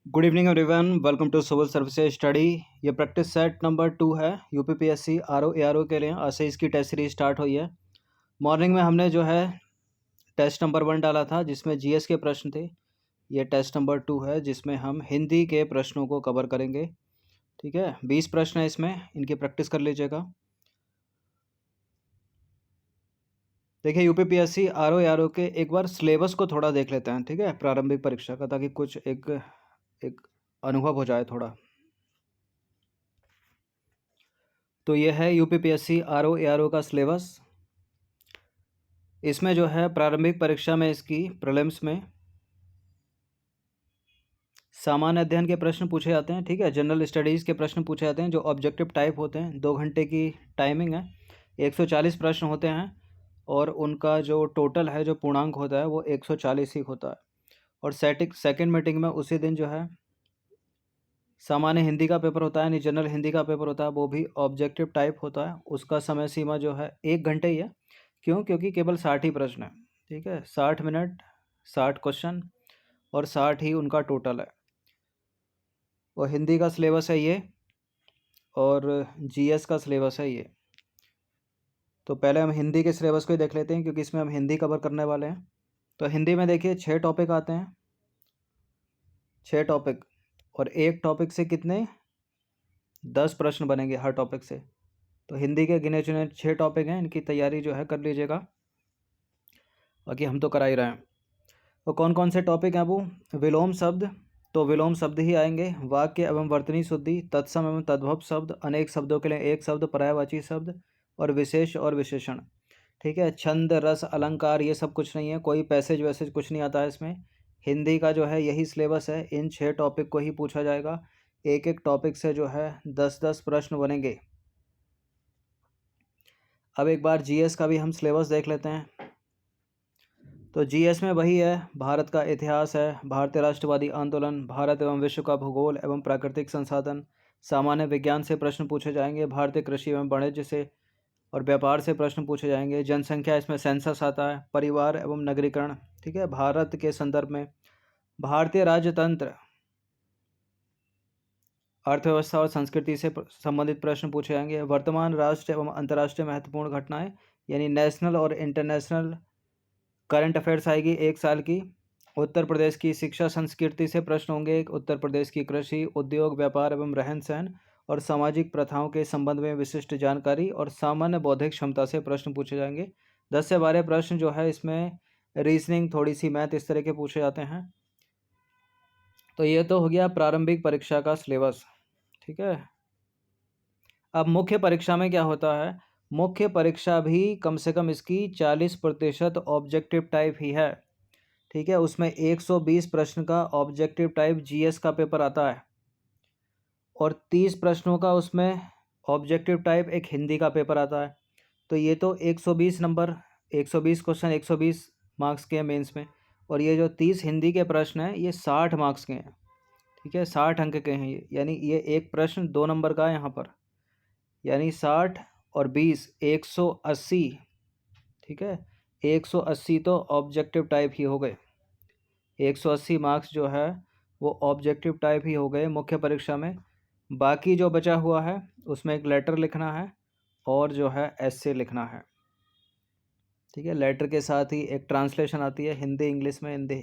Good evening everyone, welcome to civil services study. ये practice set number 2 है UPPSC RO ARO के लिए। आज से इसकी टेस्ट सीरीज स्टार्ट हुई है। मॉर्निंग में हमने जो है टेस्ट नंबर 1 डाला था जिसमें जीएस के प्रश्न थे। ये टेस्ट नंबर 2 है जिसमें हम हिंदी के प्रश्नों को कवर करेंगे। ठीक है, 20 प्रश्न है इसमें, इनकी प्रैक्टिस कर लीजिएगा। देखिए, यूपीपीएससी आरओ एआरओ के एक बार सिलेबस को थोड़ा देख लेते हैं, ठीक है, प्रारंभिक परीक्षा का, ताकि कुछ एक अनुभव हो जाए थोड़ा। तो ये है यूपीपीएससी आरओ एआरओ का सिलेबस। इसमें जो है प्रारंभिक परीक्षा में इसकी प्रीलिम्स में सामान्य अध्ययन के प्रश्न पूछे जाते हैं। ठीक है, जनरल स्टडीज़ के प्रश्न पूछे जाते हैं जो ऑब्जेक्टिव टाइप होते हैं। 2 घंटे की टाइमिंग है, 140 प्रश्न होते हैं और उनका जो टोटल है, जो पूर्णांक होता है, वो 140 ही होता है। और सेकंड मीटिंग में उसी दिन जो है सामान्य हिंदी का पेपर होता है, यानी जनरल हिंदी का पेपर होता है, वो भी ऑब्जेक्टिव टाइप होता है। उसका समय सीमा जो है 1 घंटे ही है। क्यों? क्योंकि केवल 60 ही प्रश्न है। ठीक है, 60 मिनट, 60 क्वेश्चन और 60 ही उनका टोटल है। और हिंदी का सिलेबस है ये, और जीएस का सिलेबस है ये। तो पहले हम हिंदी के सिलेबस को ही देख लेते हैं, क्योंकि इसमें हम हिंदी कवर करने वाले हैं। तो हिंदी में देखिए 6 टॉपिक आते हैं, 6 टॉपिक, और एक टॉपिक से कितने 10 प्रश्न बनेंगे हर टॉपिक से। तो हिंदी के गिने चुने 6 टॉपिक हैं, इनकी तैयारी जो है कर लीजिएगा, बाकी हम तो करा ही रहे हैं। तो कौन कौन से टॉपिक हैं वो? विलोम शब्द, तो विलोम शब्द ही आएंगे। वाक्य एवं वर्तनी शुद्धि, तत्सम एवं तद्भव शब्द, अनेक शब्दों के लिए एक शब्द, पर्यायवाची शब्द, और विशेष और विशेषण। ठीक है, छंद, रस, अलंकार, ये सब कुछ नहीं है, कोई पैसेज वैसेज कुछ नहीं आता है इसमें। हिंदी का जो है यही सिलेबस है, इन 6 टॉपिक को ही पूछा जाएगा। एक एक टॉपिक से जो है 10-10 प्रश्न बनेंगे। अब एक बार जीएस का भी हम सिलेबस देख लेते हैं। तो जीएस में वही है, भारत का इतिहास है, भारतीय राष्ट्रवादी आंदोलन, भारत एवं विश्व का भूगोल एवं प्राकृतिक संसाधन, सामान्य विज्ञान से प्रश्न पूछे जाएंगे, भारतीय कृषि एवं वाणिज्य से और व्यापार से प्रश्न पूछे जाएंगे, जनसंख्या, इसमें सेंसस आता है, परिवार एवं नगरीकरण, ठीक है, भारत के संदर्भ में, भारतीय राजतंत्र, अर्थव्यवस्था और संस्कृति से संबंधित प्रश्न पूछे जाएंगे, वर्तमान राष्ट्र एवं अंतर्राष्ट्रीय महत्वपूर्ण घटनाएं, यानी नेशनल और इंटरनेशनल करंट अफेयर्स आएगी 1 साल की। उत्तर प्रदेश की शिक्षा संस्कृति से प्रश्न होंगे, उत्तर प्रदेश की कृषि, उद्योग, व्यापार एवं रहन सहन और सामाजिक प्रथाओं के संबंध में विशिष्ट जानकारी, और सामान्य बौद्धिक क्षमता से प्रश्न पूछे जाएंगे। 10 से 12 प्रश्न जो है इसमें रीजनिंग, थोड़ी सी मैथ, इस तरह के पूछे जाते हैं। तो ये तो हो गया प्रारंभिक परीक्षा का सिलेबस। ठीक है, अब मुख्य परीक्षा में क्या होता है? मुख्य परीक्षा भी कम से कम इसकी 40% ऑब्जेक्टिव टाइप ही है। ठीक है, उसमें 120 प्रश्न का ऑब्जेक्टिव टाइप जीएस का पेपर आता है और 30 प्रश्नों का उसमें ऑब्जेक्टिव टाइप एक हिंदी का पेपर आता है। तो ये तो 120 नंबर, 120 क्वेश्चन, 120 मार्क्स के हैं मेंस में, और ये जो 30 हिंदी के प्रश्न हैं ये 60 मार्क्स के हैं। ठीक है, 60 अंक के हैं ये, यानी ये एक प्रश्न 2 नंबर का है यहाँ पर, यानी 60 और 20 180। ठीक है, 180 तो ऑब्जेक्टिव टाइप ही हो गए। 180 मार्क्स जो है वो ऑब्जेक्टिव टाइप ही हो गए मुख्य परीक्षा में। बाकी जो बचा हुआ है उसमें एक लेटर लिखना है और जो है एस्से लिखना है। ठीक है, लेटर के साथ ही एक ट्रांसलेशन आती है हिंदी इंग्लिश में, हिंदी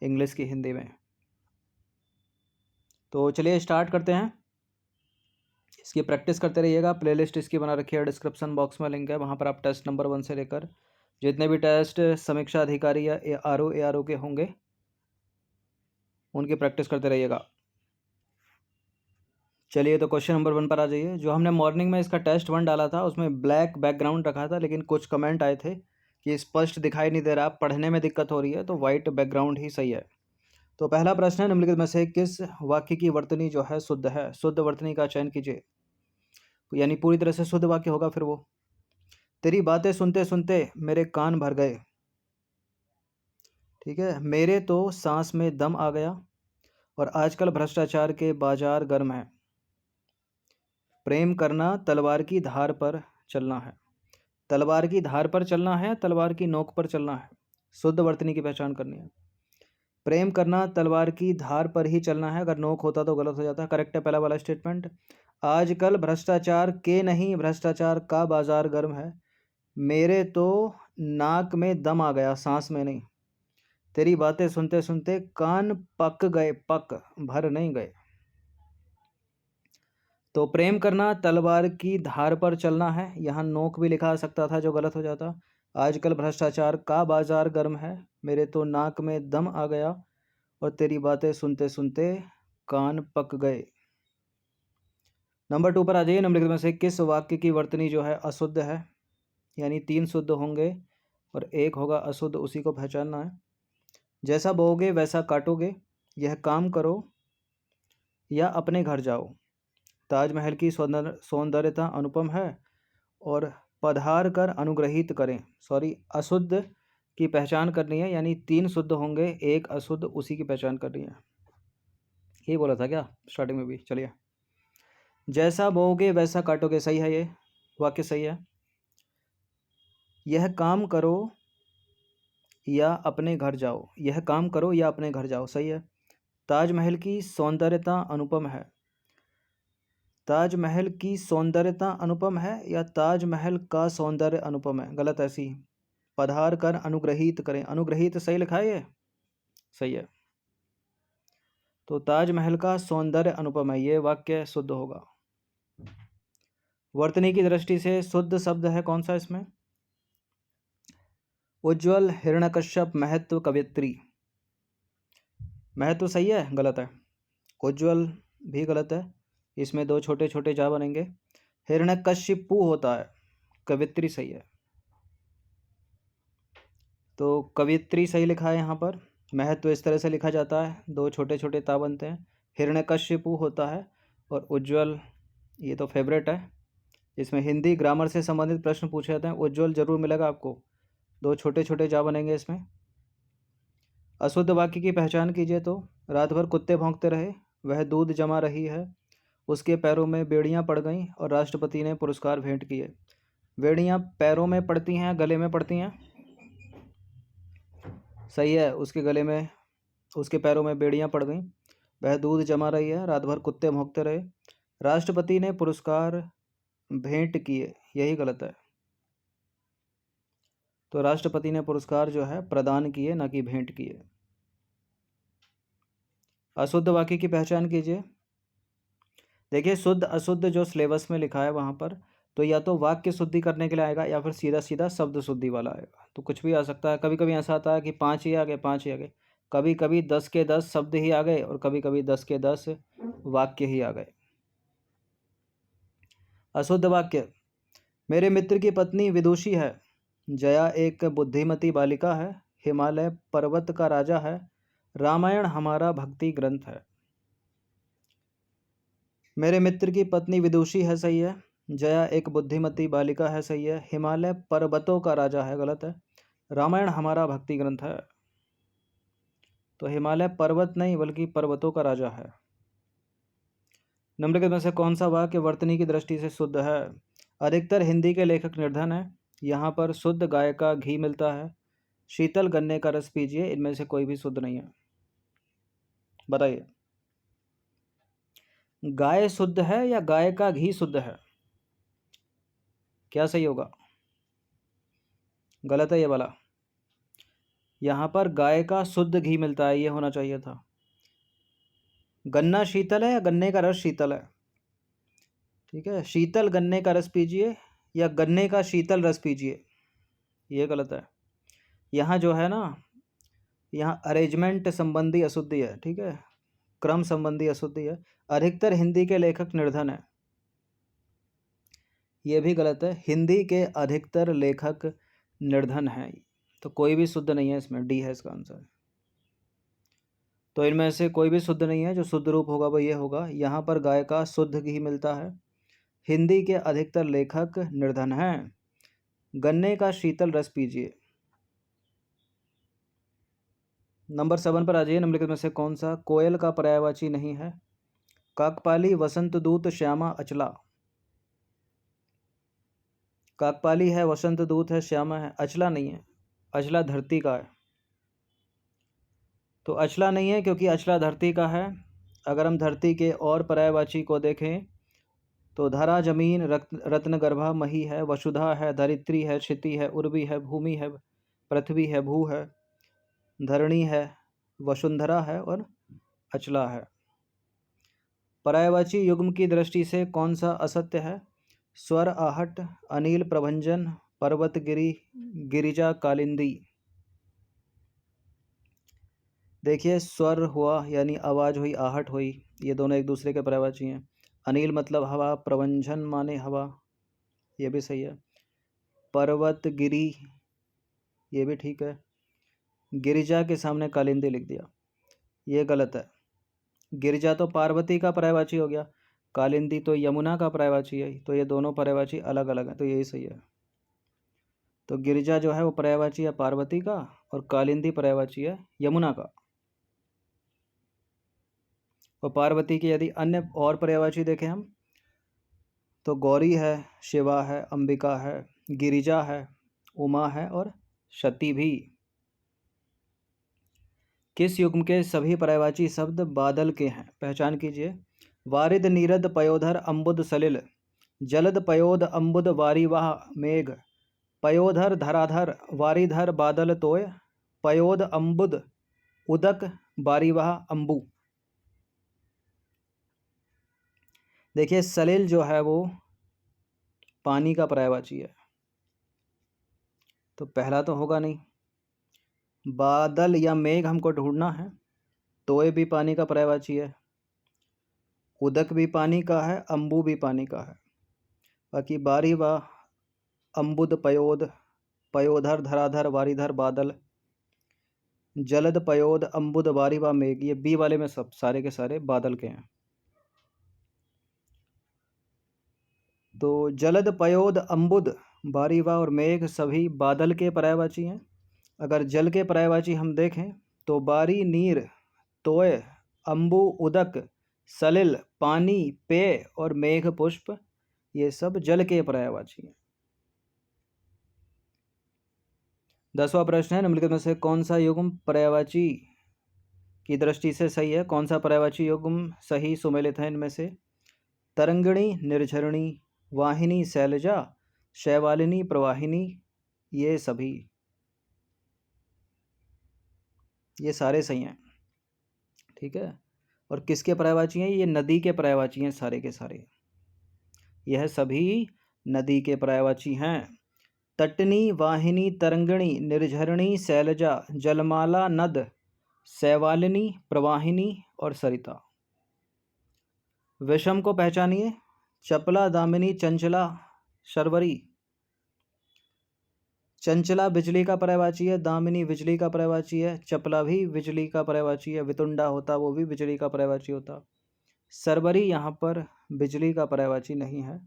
इंग्लिश की हिंदी में। तो चलिए स्टार्ट करते हैं, इसकी प्रैक्टिस करते रहिएगा। प्लेलिस्ट इसकी बना रखी है, डिस्क्रिप्शन बॉक्स में लिंक है, वहाँ पर आप टेस्ट नंबर 1 से लेकर जितने भी टेस्ट समीक्षा अधिकारी या आरओ एआरओ के होंगे उनकी प्रैक्टिस करते रहिएगा। चलिए, तो क्वेश्चन नंबर 1 पर आ जाइए। जो हमने मॉर्निंग में इसका टेस्ट 1 डाला था उसमें ब्लैक बैकग्राउंड रखा था, लेकिन कुछ कमेंट आए थे कि स्पष्ट दिखाई नहीं दे रहा, पढ़ने में दिक्कत हो रही है, तो वाइट बैकग्राउंड ही सही है। तो पहला प्रश्न है, निम्नलिखित में से किस वाक्य की वर्तनी जो है शुद्ध है? शुद्ध वर्तनी का चयन कीजिए, यानी पूरी तरह से शुद्ध वाक्य होगा फिर वो। तेरी बातें सुनते सुनते मेरे कान भर गए। ठीक है, मेरे तो सांस में दम आ गया, और आजकल भ्रष्टाचार के बाजार गर्म है। प्रेम करना तलवार की धार पर चलना है। तलवार की धार पर चलना है, तलवार की नोक पर चलना है। शुद्ध वर्तनी की पहचान करनी है। प्रेम करना तलवार की धार पर ही चलना है, अगर नोक होता तो गलत हो जाता। करेक्ट है पहला वाला स्टेटमेंट। आजकल भ्रष्टाचार के नहीं भ्रष्टाचार का बाजार गर्म है, मेरे तो नाक में दम आ गया सांस में नहीं, तेरी बातें सुनते सुनते कान पक गए, पक भर नहीं गए। तो प्रेम करना तलवार की धार पर चलना है, यहाँ नोक भी लिखा आ सकता था जो गलत हो जाता। आजकल भ्रष्टाचार का बाजार गर्म है, मेरे तो नाक में दम आ गया, और तेरी बातें सुनते सुनते कान पक गए। नंबर 2 पर आ जाइए। निम्नलिखित में से किस वाक्य की वर्तनी जो है अशुद्ध है, यानी 3 शुद्ध होंगे और 1 होगा अशुद्ध, उसी को पहचानना है। जैसा बोओगे वैसा काटोगे, यह काम करो या अपने घर जाओ, ताजमहल की सौंदर्यता अनुपम है, और पधार कर अनुग्रहित करें। सॉरी, अशुद्ध की पहचान करनी है, यानी 3 शुद्ध होंगे 1 अशुद्ध, उसी की पहचान करनी है। यही बोला था क्या स्टार्टिंग में भी? चलिए, जैसा बोओगे वैसा काटोगे, सही है, ये वाक्य सही है। यह काम करो या अपने घर जाओ, यह काम करो या अपने घर जाओ, सही है। ताजमहल की सौंदर्यता अनुपम है, ताजमहल की सौंदर्यता अनुपम है या ताजमहल का सौंदर्य अनुपम है? गलत, ऐसी। पधार कर अनुग्रहित करें, अनुग्रहित सही लिखा है, ये सही है। तो ताजमहल का सौंदर्य अनुपम है, ये वाक्य शुद्ध होगा। वर्तनी की दृष्टि से शुद्ध शब्द है कौन सा इसमें? उज्ज्वल, हिरण्यकश्यप, महत्व, कवित्री। महत्व सही है, गलत है। उज्ज्वल भी गलत है, इसमें 2 छोटे छोटे जा बनेंगे। हिरण्यकशिपु होता है, कवित्री सही है। तो कवित्री सही लिखा है यहाँ पर। महत्व इस तरह से लिखा जाता है, 2 छोटे छोटे ता बनते हैं। हिरण्यकशिपु होता है, और उज्ज्वल ये तो फेवरेट है। इसमें हिंदी ग्रामर से संबंधित प्रश्न पूछे जाते हैं, उज्ज्वल जरूर मिलेगा आपको। 2 छोटे छोटे जा बनेंगे इसमें। अशुद्ध वाक्य की पहचान कीजिए तो, रात भर कुत्ते भौंकते रहे, वह दूध जमा रही है, उसके पैरों में बेड़ियां पड़ गईं और राष्ट्रपति ने पुरस्कार भेंट किए। बेड़ियां पैरों में पड़ती हैं, गले में पड़ती हैं? सही है, उसके गले में, उसके पैरों में बेड़ियां पड़ गईं, वह दूध जमा रही है, रात भर कुत्ते भौंकते रहे, राष्ट्रपति ने पुरस्कार भेंट किए, यही गलत है। तो राष्ट्रपति ने पुरस्कार जो है प्रदान किए, ना कि भेंट किए। अशुद्ध वाक्य की पहचान कीजिए। देखिए, शुद्ध अशुद्ध जो सिलेबस में लिखा है वहाँ पर, तो या तो वाक्य शुद्धि करने के लिए आएगा या फिर सीधा सीधा शब्द शुद्धि वाला आएगा, तो कुछ भी आ सकता है। कभी कभी ऐसा आता है कि 5 ही आ गए, 5 ही आ गए, कभी कभी 10 के 10 शब्द ही आ गए, और कभी कभी 10 के 10 वाक्य ही आ गए। अशुद्ध वाक्य, मेरे मित्र की पत्नी विदुषी है, जया एक बुद्धिमती बालिका है, हिमालय पर्वत का राजा है, रामायण हमारा भक्ति ग्रंथ है। मेरे मित्र की पत्नी विदुषी है, सही है। जया एक बुद्धिमती बालिका है, सही है। हिमालय पर्वतों का राजा है, गलत है। रामायण हमारा भक्ति ग्रंथ है, तो हिमालय पर्वत नहीं बल्कि पर्वतों का राजा है। निम्नलिखित में से कौन सा वाक्य वर्तनी की दृष्टि से शुद्ध है? अधिकतर हिंदी के लेखक निर्धन है, यहाँ पर शुद्ध गाय का घी मिलता है, शीतल गन्ने का रस पीजिए, इनमें से कोई भी शुद्ध नहीं है। बताइए, गाय शुद्ध है या गाय का घी शुद्ध है? क्या सही होगा? गलत है ये वाला। यहाँ पर गाय का शुद्ध घी मिलता है, ये होना चाहिए था। गन्ना शीतल है या गन्ने का रस शीतल है? ठीक है, शीतल गन्ने का रस पीजिए या गन्ने का शीतल रस पीजिए, ये गलत है। यहाँ जो है ना, यहाँ अरेंजमेंट संबंधी अशुद्धि है, ठीक है, क्रम संबंधी अशुद्धि है। अधिकतर हिंदी के लेखक निर्धन है, ये भी गलत है। हिंदी के अधिकतर लेखक निर्धन हैं, तो कोई भी शुद्ध नहीं है इसमें, डी है इसका आंसर। तो इनमें से कोई भी शुद्ध नहीं है, जो शुद्ध रूप होगा वो ये होगा। यहाँ पर गाय का शुद्ध घी मिलता है, हिंदी के अधिकतर लेखक निर्धन हैं, गन्ने का शीतल रस पीजिए। नंबर 7 पर आ जाइए। निम्नलिखित में से कौन सा कोयल का पर्यायवाची नहीं है? काकपाली, वसंत दूत, श्यामा, अचला। काकपाली है, वसंत दूत है, श्यामा है, अचला नहीं है। अचला धरती का है। तो अचला नहीं है, क्योंकि अचला धरती का है। अगर हम धरती के और पर्यायवाची को देखें तो धरा, जमीन, रत्नगर्भा, मही है, वसुधा है, धरित्री है, क्षिति है, उर्वी है, भूमि है, पृथ्वी है, भू है, धरणी है, वसुंधरा है और अचला है। पर्यायवाची युग्म की दृष्टि से कौन सा असत्य है? स्वर, आहट, अनिल, प्रभंजन, पर्वत, गिरी, गिरिजा, कालिंदी। देखिए, स्वर हुआ यानी आवाज़ हुई, आहट हुई, ये दोनों एक दूसरे के पर्यायवाची हैं। अनिल मतलब हवा, प्रभंजन माने हवा, ये भी सही है। पर्वत, गिरी, ये भी ठीक है। गिरिजा के सामने कालिंदी लिख दिया, ये गलत है। गिरिजा तो पार्वती का पर्यायवाची हो गया, कालिंदी तो यमुना का पर्यायवाची है, तो ये दोनों पर्यायवाची अलग अलग हैं, तो यही सही है। तो गिरिजा जो है वो पर्यायवाची है पार्वती का और कालिंदी पर्यायवाची है यमुना का। और पार्वती के यदि अन्य और पर्यायवाची देखें हम तो गौरी है, शिवा है, अंबिका है, गिरिजा है, उमा है और सती भी। किस युग्म के सभी पर्यायवाची शब्द बादल के हैं? पहचान कीजिए। वारिद, नीरद, पयोधर, अम्बुद, सलिल। जलद, पयोद, अम्बुद, वारिवाह, मेघ। पयोधर, धराधर, वारिधर, बादल, तोय। पयोद, अम्बुद, उदक, वारिवाह, अम्बु। देखिए, सलिल जो है वो पानी का पर्यायवाची है, तो पहला तो होगा नहीं। बादल या मेघ हमको ढूंढना है। तोय भी पानी का पर्यायवाची है, उदक भी पानी का है, अम्बु भी पानी का है। बाकी बारी व अम्बुद, पयोद, पयोधर, धराधर, वारीधर, बादल, जलद, पयोद, अम्बुद, वारी व मेघ, ये बी वाले में सब सारे के सारे बादल के हैं। तो जलद, पयोद, अम्बुद, वारीवा और मेघ सभी बादल के पर्यायवाची हैं। अगर जल के पर्यायवाची हम देखें तो बारी, नीर, तोय, अम्बु, उदक, सलिल, पानी, पेय और मेघ, पुष्प, ये सब जल के पर्यायवाची हैं। 10वां प्रश्न है, निम्नलिखित में से कौन सा युग्म पर्यायवाची की दृष्टि से सही है? कौन सा पर्यायवाची युग्म सही सुमेलित है इनमें से? तरंगिणी, निर्झरिणी, वाहिनी, शैलजा, शैवालिनी, प्रवाहिनी, ये सभी, ये सारे सही हैं। ठीक है। और किसके पर्यायवाची हैं? ये नदी के पर्यायवाची हैं सारे के सारे, यह सभी नदी के पर्यायवाची हैं। तटनी, वाहिनी, तरंगिणी, निर्झरिणी, शैलजा, जलमाला, नद, शैवालिनी, प्रवाहिनी और सरिता। विषम को पहचानिए। चपला, दामिनी, चंचला, शर्वरी। चंचला बिजली का पर्यायवाची है, दामिनी बिजली का पर्यायवाची है, चपला भी बिजली का पर्यायवाची है, वितुंडा होता वो भी बिजली का पर्यायवाची होता। सरवरी यहाँ पर बिजली का पर्यायवाची नहीं है,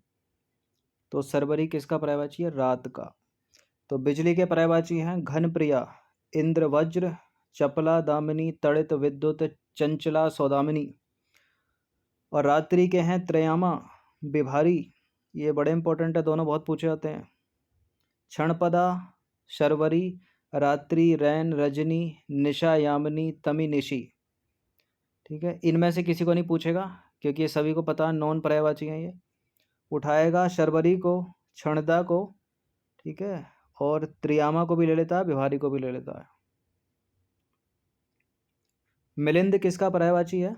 तो सरवरी किसका पर्यायवाची है? रात का। तो बिजली के पर्यायवाची हैं घनप्रिया, इंद्र, वज्र, चपला, दामिनी, तड़ित, विद्युत, चंचला, सौदामिनी। और रात्रि के हैं त्रयामा, विभारी, ये बड़े इंपॉर्टेंट है, दोनों बहुत पूछे जाते हैं। क्षणपदा, शर्वरी, रात्रि, रैन, रजनी, निशा, यामिनी, तमी, निशी। ठीक है, इनमें से किसी को नहीं पूछेगा क्योंकि ये सभी को पता, नॉन पर्यायवाची हैं ये। उठाएगा शर्वरी को, क्षणदा को, ठीक है, और त्रियामा को भी ले लेता है, विभारी को भी ले लेता है। मिलिंद किसका पर्यायवाची है?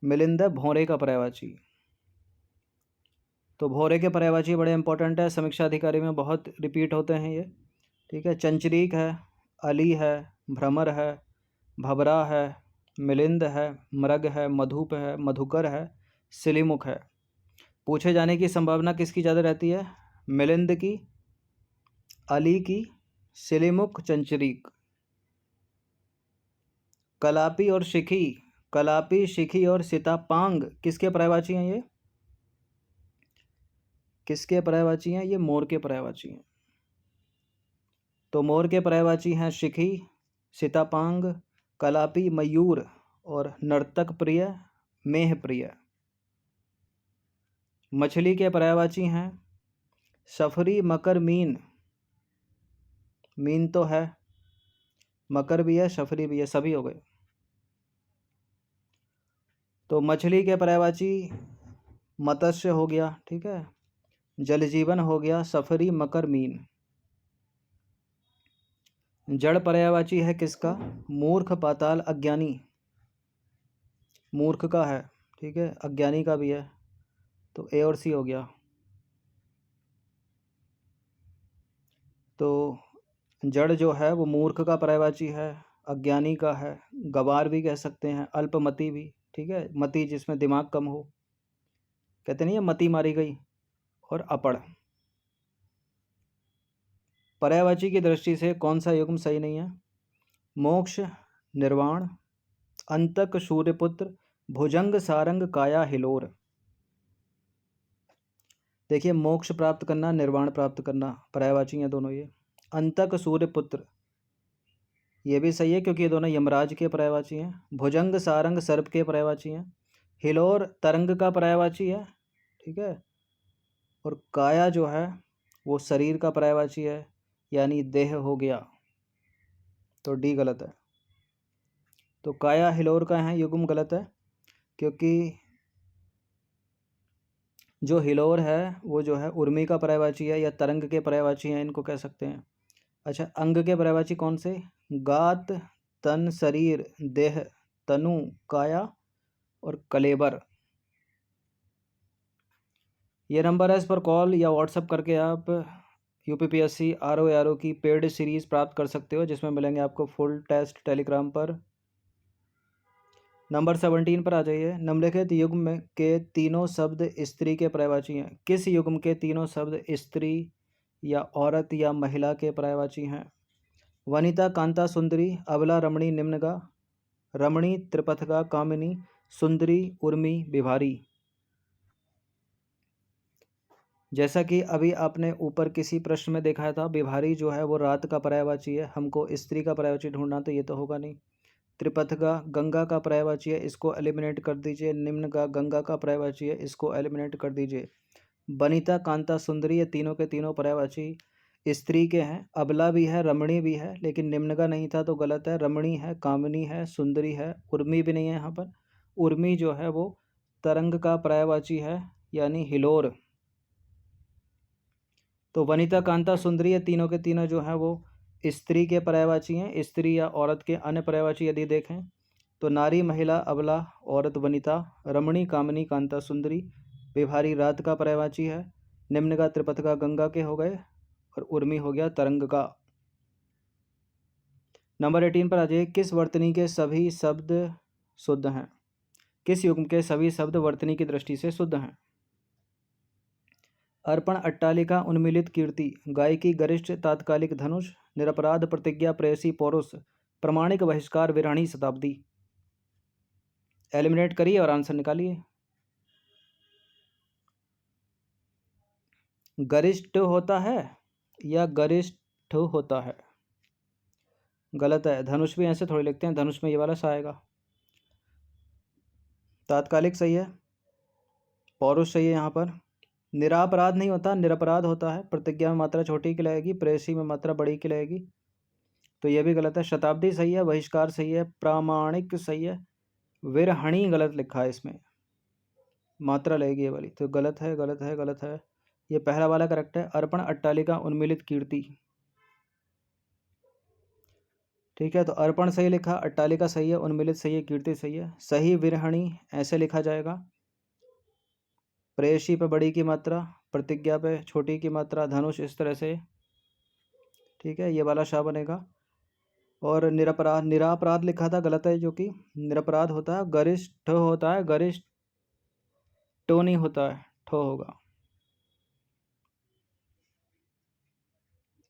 मिलिंद भौरे का पर्यायवाची। तो भौरे के पर्यायवाची बड़े इंपॉर्टेंट है, समीक्षा अधिकारी में बहुत रिपीट होते हैं ये। ठीक है, चंचरीक है, अली है, भ्रमर है, भबरा है, मिलिंद है, मृग है, मधुप है, मधुकर है, सिलीमुख है। पूछे जाने की संभावना किसकी ज़्यादा रहती है? मिलिंद की, अली की, सिलीमुख, चंचरीक। कलापी और शिखी, कलापी, शिखी और सीतापांग किसके पर्यायवाची हैं? ये किसके पर्यायवाची हैं? ये मोर के पर्यायवाची हैं। तो मोर के पर्यायवाची हैं शिखी, सीतापांग, कलापी, मयूर और नर्तक प्रिय, मेह प्रिय। मछली के पर्यायवाची हैं सफरी, मकर, मीन, मीन तो है, मकर भी है, शफरी भी है, सभी हो गए। तो मछली के पर्यायवाची मत्स्य हो गया, ठीक है, जल जीवन हो गया, सफरी, मकर, मीन। जड़ पर्यायवाची है किसका? मूर्ख, पाताल, अज्ञानी। मूर्ख का है, ठीक है, अज्ञानी का भी है, तो ए और सी हो गया। तो जड़ जो है वो मूर्ख का पर्यायवाची है, अज्ञानी का है, गवार भी कह सकते हैं, अल्पमति भी, ठीक है, मति जिसमें दिमाग कम हो, कहते नहीं है मति मारी गई, और अपड़। पर्यायवाची की दृष्टि से कौन सा युग्म सही नहीं है? मोक्ष, निर्वाण, अंतक, सूर्यपुत्र, भुजंग, सारंग, काया, हिलोर। देखिए, मोक्ष प्राप्त करना, निर्वाण प्राप्त करना, पर्यायवाची हैं दोनों ये। अंतक, सूर्यपुत्र, ये भी सही है क्योंकि ये दोनों यमराज के पर्यायवाची हैं। भुजंग, सारंग, सर्प के पर्यायवाची हैं। हिलोर तरंग का पर्यायवाची है, ठीक है, और काया जो है वो शरीर का पर्यायवाची है, यानी देह हो गया, तो डी गलत है। तो काया हिलोर का है युग्म गलत है, क्योंकि जो हिलोर है वो जो है उर्मी का पर्यायवाची है, या तरंग के पर्यायवाची हैं, इनको कह सकते हैं। अच्छा, अंग के पर्यायवाची कौन से? गात, तन, शरीर, देह, तनु, काया और कलेबर। ये नंबर है, इस पर कॉल या व्हाट्सअप करके आप यूपीपीएससी आरओ की पेड सीरीज़ प्राप्त कर सकते हो, जिसमें मिलेंगे आपको फुल टेस्ट टेलीग्राम पर। नंबर 17 पर आ जाइए। निम्नलिखित युग्म में के तीनों शब्द स्त्री के पर्यायवाची हैं। किस युग्म के तीनों शब्द स्त्री या औरत या महिला के पर्यायवाची हैं? वनिता, कांता, सुंदरी, अबला, रमणी, निम्नगा, रमणी, त्रिपथगा, कामिनी, सुंदरी, उर्मी, विभारी। जैसा कि अभी आपने ऊपर किसी प्रश्न में देखा था, विभारी जो है वो रात का पर्यायवाची है, हमको स्त्री का पर्यायवाची ढूंढना, तो ये तो होगा नहीं। त्रिपथगा गंगा का पर्यायवाची है, इसको एलिमिनेट कर दीजिए। निम्न का गंगा का पर्यायवाची है, इसको एलिमिनेट कर दीजिए। बनिता, कांता, सुंदरी, ये तीनों के तीनों पर्यायवाची स्त्री के हैं। अबला भी है, रमणी भी है, लेकिन निम्न का नहीं था तो गलत है। रमणी है, कामिनी है, सुंदरी है, उर्मी भी नहीं है यहाँ पर। उर्मी जो है वो तरंग का पर्यायवाची है, यानी हिलोर। तो वनिता, कांता, सुंदरी, ये तीनों के तीनों जो हैं वो स्त्री के पर्यायवाची हैं। स्त्री या औरत के अन्य पर्यायवाची यदि देखें तो नारी, महिला, अबला, औरत, वनिता, रमणी, कामिनी, कांता, सुंदरी, विभारी रात का पर्यायवाची है। निम्न का त्रिपथ का गंगा के हो गए, और उर्मी हो गया तरंग का। नंबर 18 पर आ जाइए। किस वर्तनी के सभी शब्द शुद्ध हैं? किस युग्म के सभी शब्द वर्तनी की दृष्टि से शुद्ध हैं? अर्पण, अट्टालिका, उन्मीलित, कीर्ति, गायकी, गरिष्ठ, तात्कालिक, धनुष, निरपराध, प्रतिज्ञा, प्रेयसी, पौरुष, प्रमाणिक, बहिष्कार, विराणी, शताब्दी। एलिमिनेट करिए और आंसर निकालिए। गरिष्ठ होता है या गरिष्ठ होता है? गलत है। धनुष भी ऐसे थोड़ी लिखते हैं, धनुष में ये वाला सा आएगा। तात्कालिक सही है, पौरुष सही है यहाँ पर। निरापराध नहीं होता, निरपराध होता है। प्रतिज्ञा में मात्रा छोटी की लगेगी, प्रेयसी में मात्रा बड़ी की लगेगी, तो यह भी गलत है। शताब्दी सही है, बहिष्कार सही है, प्रामाणिक सही है, विरहणी गलत लिखा है, इसमें मात्रा लगेगी ये वाली, तो गलत है, गलत है, गलत है। ये पहला वाला करेक्ट है। अर्पण, अट्टालिका, उन्मीलित, कीर्ति। ठीक है, तो अर्पण सही लिखा, अट्टालिका सही है, उन्मीलित सही है, कीर्ति सही है। सही विरहणी ऐसे लिखा जाएगा, प्रेयसी पे बड़ी की मात्रा, प्रतिज्ञा पे छोटी की मात्रा, धनुष इस तरह से। ठीक है, ये वाला शाह बनेगा। और निरपराध, निरापराध लिखा था, गलत है, जो कि निरपराध होता है, गरिष्ठ होता है, गरिष्ठ टो नहीं होता है, ठो होगा।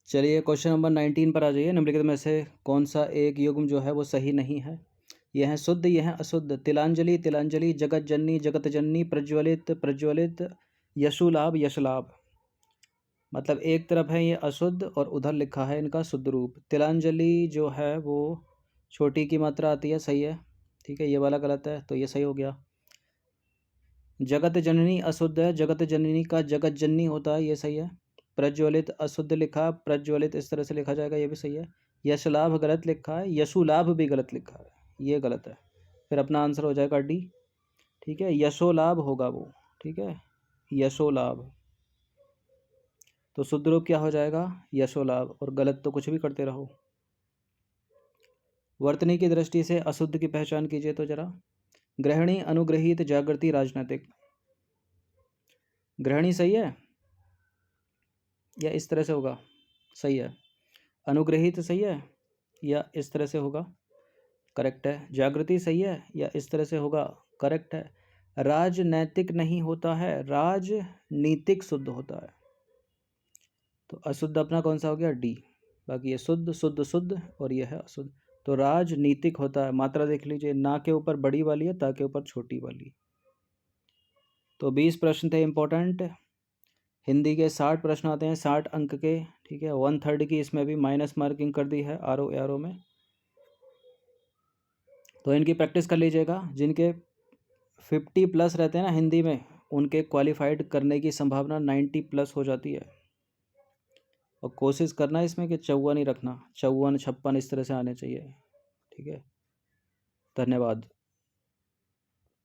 चलिए, क्वेश्चन नंबर 19 पर आ जाइए। निम्नलिखित में से कौन सा एक युग्म जो है वो सही नहीं है? यह है शुद्ध, यह है अशुद्ध। तिलांजलि, तिलांजलि, जगत जननी, जगत जननी, प्रज्वलित, प्रज्वलित, यशुलाभ, यशलाभ। मतलब एक तरफ है ये अशुद्ध और उधर लिखा है इनका शुद्ध रूप। तिलांजलि जो है वो छोटी की मात्रा आती है, सही है, ठीक है, ये वाला गलत है, तो ये सही हो गया। जगत जननी अशुद्ध है, जगत जननी का जगत जननी होता है, ये सही है। प्रज्वलित अशुद्ध लिखा, प्रज्वलित इस तरह से लिखा जाएगा, ये भी सही है। यश लाभ गलत लिखा है, यशु लाभ भी गलत लिखा है, ये गलत है। फिर अपना आंसर हो जाएगा डी। ठीक है, यशो लाभ होगा वो। ठीक है, यशो लाभ। तो शुद्ध रूप क्या हो जाएगा? यशो लाभ। और गलत तो कुछ भी करते रहो। वर्तनी की दृष्टि से अशुद्ध की पहचान कीजिए तो जरा। ग्रहणी, अनुग्रहित, जागृति, राजनैतिक। ग्रहणी सही है या इस तरह से होगा? सही है। अनुग्रहित सही है या इस तरह से होगा? करेक्ट है। जागृति सही है या इस तरह से होगा? करेक्ट है। राजनैतिक नहीं होता है, राजनीतिक शुद्ध होता है। तो अशुद्ध अपना कौन सा हो गया? डी। बाकी ये शुद्ध, शुद्ध, शुद्ध, और ये है अशुद्ध। तो राजनीतिक होता है। मात्रा देख लीजिए, ना के ऊपर बड़ी वाली है, ता के ऊपर छोटी वाली। तो 20 प्रश्न थे इंपॉर्टेंट। हिंदी के 60 प्रश्न आते हैं, 60 अंक के। ठीक है, 1/3 की इसमें भी माइनस मार्किंग कर दी है आर ओ में। तो इनकी प्रैक्टिस कर लीजिएगा। जिनके 50+ रहते हैं ना हिंदी में, उनके क्वालिफाइड करने की संभावना 90+ हो जाती है। और कोशिश करना इसमें कि 54 ही रखना, 54, 56 इस तरह से आने चाहिए। ठीक है, धन्यवाद।